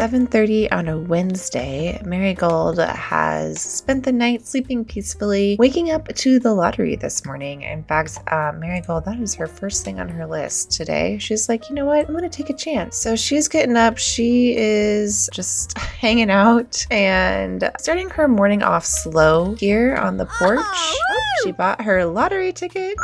7:30 on a Wednesday. Marigold has spent the night sleeping peacefully, waking up to the lottery this morning. In fact, Marigold, that is her first thing on her list today. She's like, you know what? I'm going to take a chance. So she's getting up. She is just hanging out and starting her morning off slow here on the porch. She bought her lottery ticket.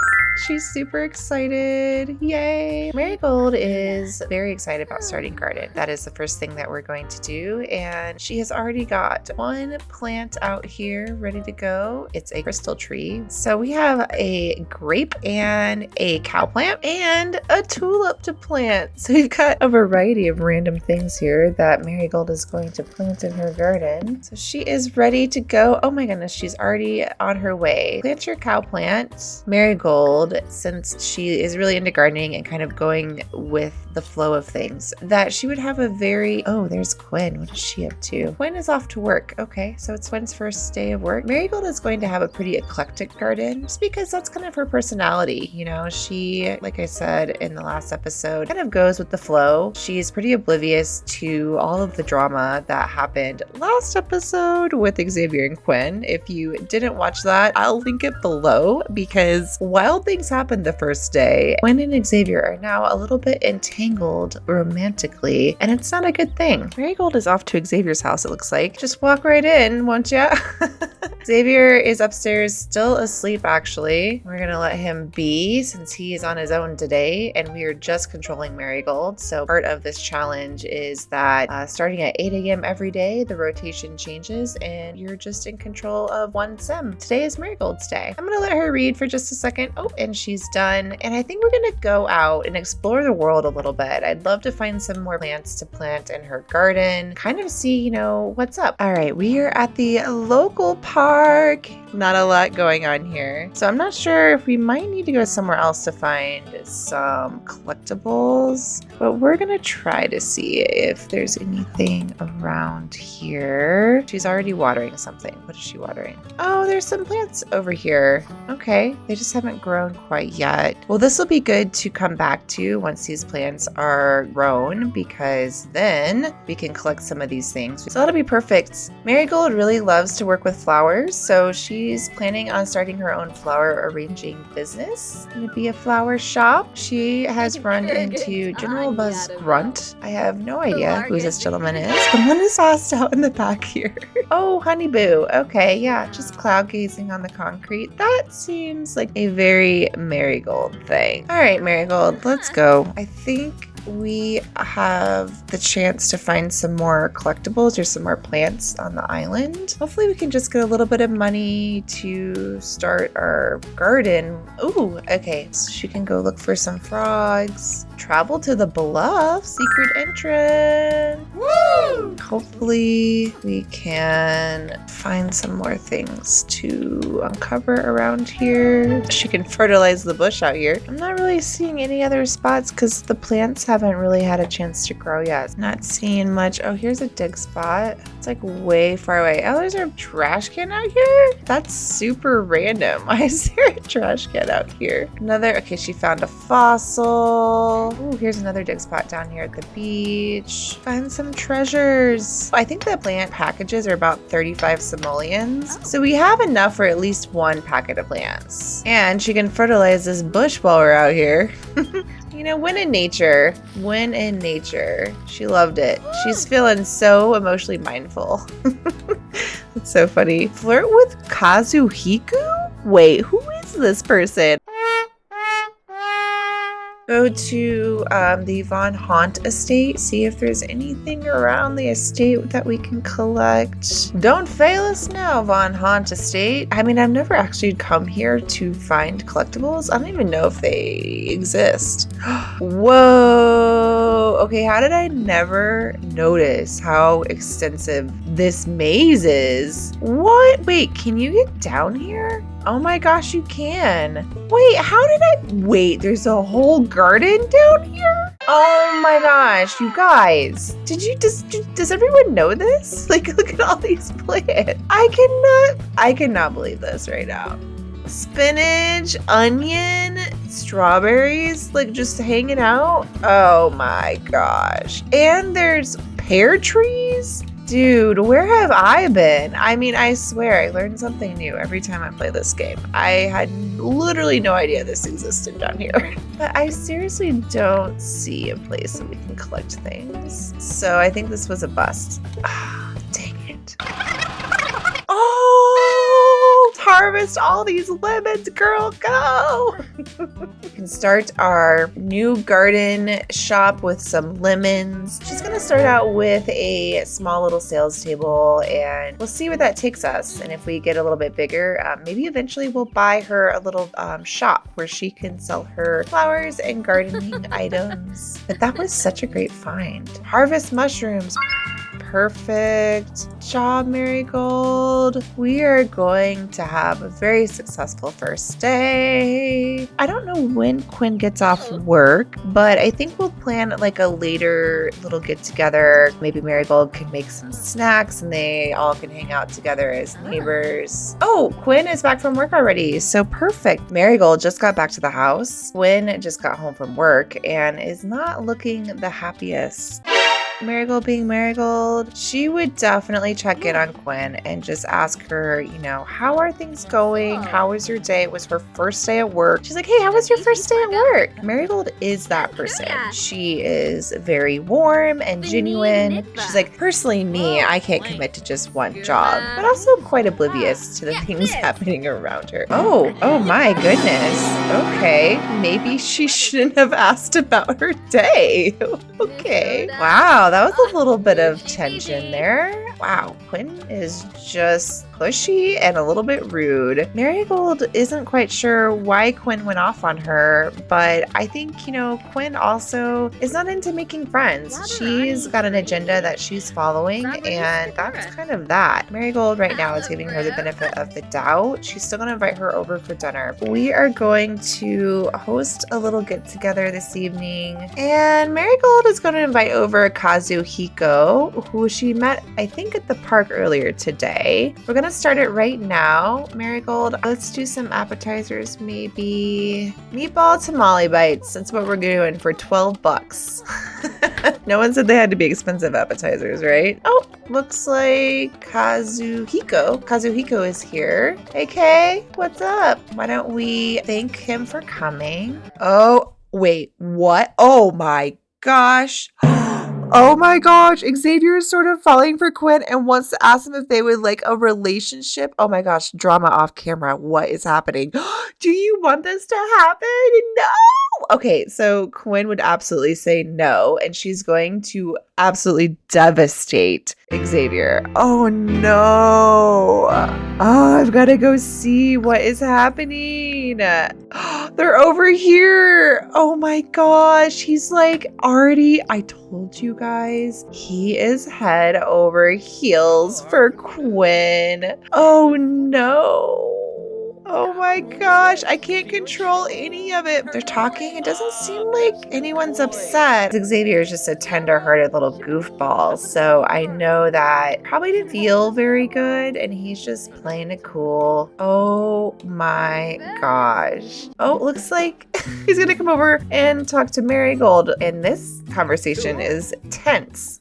She's super excited. Yay. Marigold is very excited about starting garden. That is the first thing that we're going to do. And she has already got one plant out here ready to go. It's a crystal tree. So we have a grape and a cow plant and a tulip to plant. So we've got a variety of random things here that Marigold is going to plant in her garden. So she is ready to go. Oh my goodness, she's already on her way. Plant your cow plant, Marigold, since she is really into gardening and kind of going with the flow of things, that she would have a very, oh, there's Quinn. What is she up to? Quinn is off to work. Okay, so it's Quinn's first day of work. Marigold is going to have a pretty eclectic garden just because that's kind of her personality. You know, she, like I said in the last episode, kind of goes with the flow. She's pretty oblivious to all of the drama that happened last episode with Xavier and Quinn. If you didn't watch that, I'll link it below because wild things happened the first day. Quinn and Xavier are now a little bit entangled romantically, and it's not a good thing. Marigold is off to Xavier's house, it looks like. Just walk right in, won't ya? Xavier is upstairs, still asleep actually. We're gonna let him be since he is on his own today, and we are just controlling Marigold. So part of this challenge is that starting at 8 a.m. every day, the rotation changes and you're just in control of one sim. Today is Marigold's day. I'm gonna let her read for just a second. Oh, and she's done. And I think we're gonna go out and explore the world a little bit. I'd love to find some more plants to plant in her garden, kind of see, you know, what's up. All right, we are at the local park. Not a lot going on here. So I'm not sure if we might need to go somewhere else to find some collectibles, but we're gonna try to see if there's anything around here. She's already watering something. What is she watering? Oh, there's some plants over here. Okay, they just haven't grown quite yet. Well, this will be good to come back to once these plants are grown, because then we can collect some of these things. So that'll be perfect. Marigold really loves to work with flowers, so she's planning on starting her own flower arranging business. It's gonna be a flower shop. She has run into General Buzz Grunt. I have no idea who this gentleman is. Someone is passed out in the back here. Oh, Honeyboo. Okay, yeah, just cloud gazing on the concrete. That seems like a very Marigold thing. All right, Marigold, let's go. I think we have the chance to find some more collectibles or some more plants on the island. Hopefully we can just get a little bit of money to start our garden. Ooh, okay, so she can go look for some frogs. Travel to the bluff, secret entrance. Woo! Hopefully we can find some more things to uncover around here. She can fertilize the bush out here. I'm not really seeing any other spots because the plants haven't really had a chance to grow yet. Not seeing much. Oh, here's a dig spot. It's like way far away. Oh, there's a trash can out here? That's super random. Why is there a trash can out here? Another, okay, she found a fossil. Ooh, here's another dig spot down here at the beach. Find some treasures. I think the plant packages are about 35 simoleons. So we have enough for at least one packet of plants. And she can fertilize this bush while we're out here. You know, win in nature. Win in nature. She loved it. She's feeling so emotionally mindful. That's so funny. Flirt with Kazuhiku? Wait, who is this person? Go to the Von Haunt estate, see if there's anything around the estate that we can collect. Don't fail us now, Von Haunt estate. I mean, I've never actually come here to find collectibles. I don't even know if they exist. Whoa. Okay, how did I never notice how extensive this maze is? What? Wait, can you get down here? Oh my gosh, you can. Wait, how did I? Wait, there's a whole garden down here? Oh my gosh, you guys. Does everyone know this? Like, look at all these plants. I cannot believe this right now. Spinach, onion, strawberries, like just hanging out. Oh my gosh. And there's Pear trees? Dude, where have I been? I mean, I swear I learned something new every time I play this game. I had literally no idea this existed down here. But I seriously don't see a place that we can collect things. So I think this was a bust. Ah, dang it. Oh, harvest all these lemons, girl, go! We can start our new garden shop with some lemons. She's gonna start out with a small little sales table and we'll see where that takes us. And if we get a little bit bigger, maybe eventually we'll buy her a little shop where she can sell her flowers and gardening items. But that was such a great find. Harvest mushrooms. Perfect job, Marigold. We are going to have a very successful first day. I don't know when Quinn gets off work, but I think we'll plan like a later little get together. Maybe Marigold can make some snacks and they all can hang out together as neighbors. Oh, Quinn is back from work already. So perfect. Marigold just got back to the house. Quinn just got home from work and is not looking the happiest. Marigold being Marigold, she would definitely check in on Quinn and just ask her, you know, how are things going? How was your day? It was her first day at work. She's like, hey, how was your first day at work? Marigold is that person. She is very warm and genuine. She's like, personally, me, I can't commit to just one job, but also quite oblivious to the things happening around her. Oh my goodness. Okay, maybe she shouldn't have asked about her day. Okay. Wow. That was a little bit of tension there. Wow, Quinn is just pushy and a little bit rude. Marigold isn't quite sure why Quinn went off on her, but I think, you know, Quinn also is not into making friends. She's got an agenda that she's following, and that's kind of that. Marigold right now is giving her the benefit of the doubt. She's still gonna invite her over for dinner. We are going to host a little get-together this evening, and Marigold is gonna invite over Kazuhiko, who she met, I think, at the park earlier today. We're gonna start it right now. Marigold, let's do some appetizers, maybe meatball tamale bites. That's what we're doing for 12 bucks. No one said they had to be expensive appetizers, right? Oh, looks like Kazuhiko. Kazuhiko is here. Hey, Kay, what's up? Why don't we thank him for coming? Oh, wait, what? Oh my gosh. Oh my gosh, Xavier is sort of falling for Quinn and wants to ask him if they would like a relationship. Oh my gosh, drama off camera. What is happening? Do you want this to happen? No. Okay, so Quinn would absolutely say no, and she's going to absolutely devastate Xavier. Oh no. Oh, I've got to go see what is happening. They're over here. Oh my gosh. He's like already, I told you guys, he is head over heels for Quinn. Oh no. Oh my gosh, I can't control any of it. They're talking. It doesn't seem like anyone's upset. Xavier is just a tender-hearted little goofball, so I know that probably didn't feel very good, and he's just playing it cool. Oh my gosh. Oh, looks like he's gonna come over and talk to Marigold, and this conversation is tense.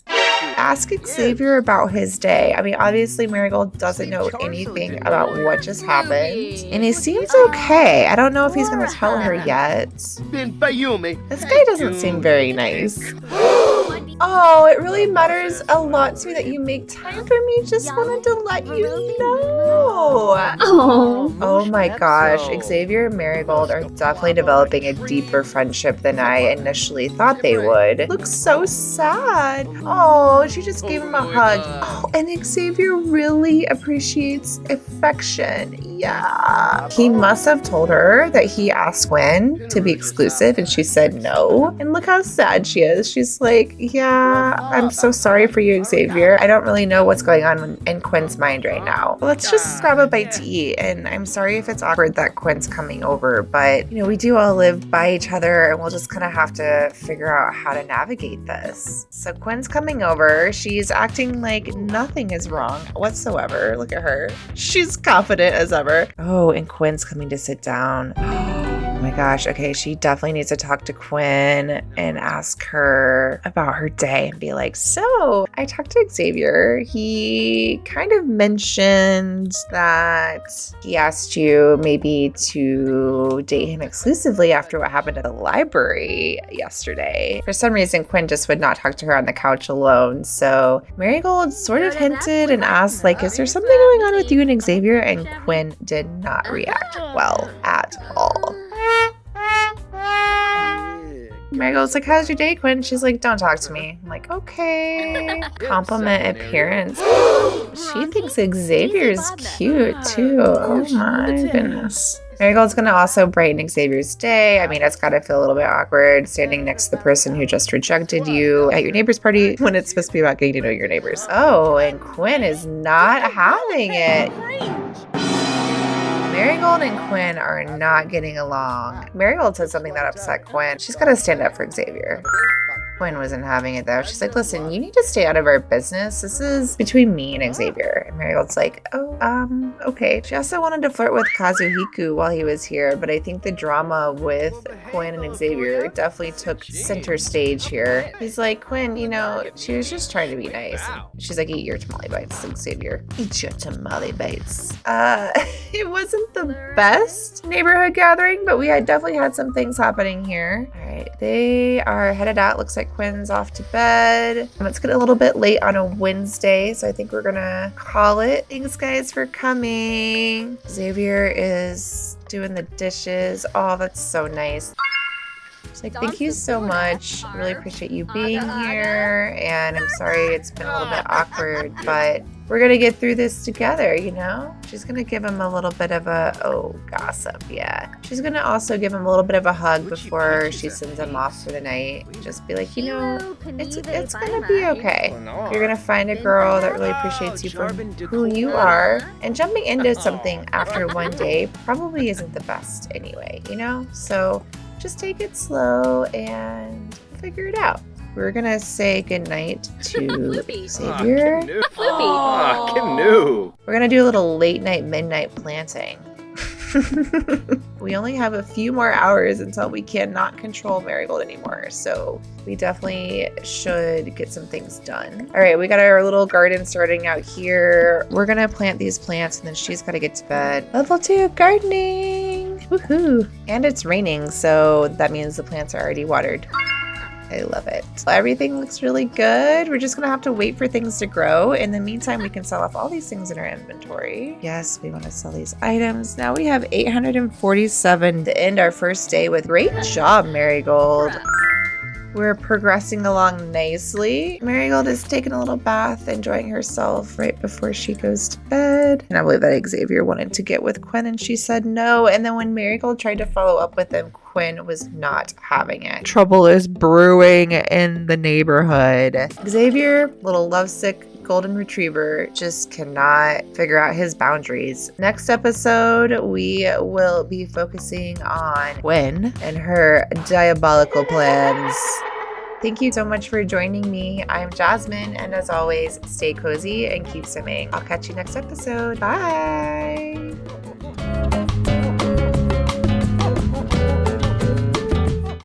Ask Xavier about his day. I mean, obviously Marigold doesn't know anything about what just happened, and he seems okay. I don't know if he's gonna tell her yet. This guy doesn't seem very nice. Oh, it really matters a lot to me that you make time for me. Just wanted to let you know. Oh my gosh. Xavier and Marigold are definitely developing a deeper friendship than I initially thought they would. Looks so sad. Oh, she just gave him a hug. Oh, and Xavier really appreciates affection. Yeah. He must have told her that he asked Gwen to be exclusive and she said no. And look how sad she is. She's like, yeah, I'm so sorry for you, Xavier. I don't really know what's going on in Quinn's mind right now. Let's just grab a bite to eat. And I'm sorry if it's awkward that Quinn's coming over, but you know, we do all live by each other and we'll just kind of have to figure out how to navigate this. So Quinn's coming over. She's acting like nothing is wrong whatsoever. Look at her. She's confident as ever. Oh, and Quinn's coming to sit down. Oh my gosh. Okay, she definitely needs to talk to Quinn and ask her about her day and be like, so I talked to Xavier. He kind of mentioned that he asked you maybe to date him exclusively after what happened at the library yesterday. For some reason, Quinn just would not talk to her on the couch alone. So Marigold sort of hinted and asked, like, is there something going on with you and Xavier? And Quinn did not react well at all. Marigold's like, how's your day, Quinn? She's like, don't talk to me. I'm like, okay. Compliment appearance. She thinks Xavier's cute too. Oh my goodness. Marigold's gonna also brighten Xavier's day. I mean, it's gotta feel a little bit awkward standing next to the person who just rejected you at your neighbor's party when it's supposed to be about getting to know your neighbors. Oh, and Quinn is not having it. Marigold and Quinn are not getting along. Marigold said something that upset Quinn. She's got to stand up for Xavier. Quinn wasn't having it though. She's like, listen, you need to stay out of our business. This is between me and Xavier. And Marigold's like, oh, okay. She also wanted to flirt with Kazuhiko while he was here, but I think the drama with Quinn and Xavier definitely took center stage here. He's like, Quinn, you know, she was just trying to be nice. She's like, eat your tamale bites, Xavier. Eat your tamale bites. It wasn't the best neighborhood gathering, but we had definitely had some things happening here. All right, they are headed out. Looks like Quinn's off to bed. It's getting a little bit late on a Wednesday, so I think we're gonna call it. Thanks guys for coming. Xavier is doing the dishes. Oh, that's so nice. She's like, thank you so much. Really appreciate you being here. And I'm sorry it's been a little bit awkward, but we're gonna get through this together, you know? She's gonna give him a little bit of a, gossip, yeah. She's gonna also give him a little bit of a hug before she sends him off for the night. Just be like, you know, it's gonna be okay. You're gonna find a girl that really appreciates you for who you are. And jumping into something after one day probably isn't the best anyway, you know? So just take it slow and figure it out. We're gonna say goodnight to Xavier. We're gonna do a little late night, midnight planting. We only have a few more hours until we cannot control Marigold anymore, so we definitely should get some things done. All right, we got our little garden starting out here. We're gonna plant these plants and then she's gotta get to bed. Level 2 gardening! Woohoo! And it's raining, so that means the plants are already watered. I love it. Everything looks really good. We're just gonna have to wait for things to grow. In the meantime, we can sell off all these things in our inventory. Yes, we want to sell these items. Now we have 847 to end our first day with. Great job, Marigold. We're progressing along nicely. Marigold is taking a little bath, enjoying herself right before she goes to bed. And I believe that Xavier wanted to get with Quinn and she said no. And then when Marigold tried to follow up with him, Quinn was not having it. Trouble is brewing in the neighborhood. Xavier, little lovesick golden retriever, just cannot figure out his boundaries. Next episode, we will be focusing on Quinn and her diabolical plans. Thank you so much for joining me. I'm Jasmine, and as always, stay cozy and keep swimming. I'll catch you next episode. Bye!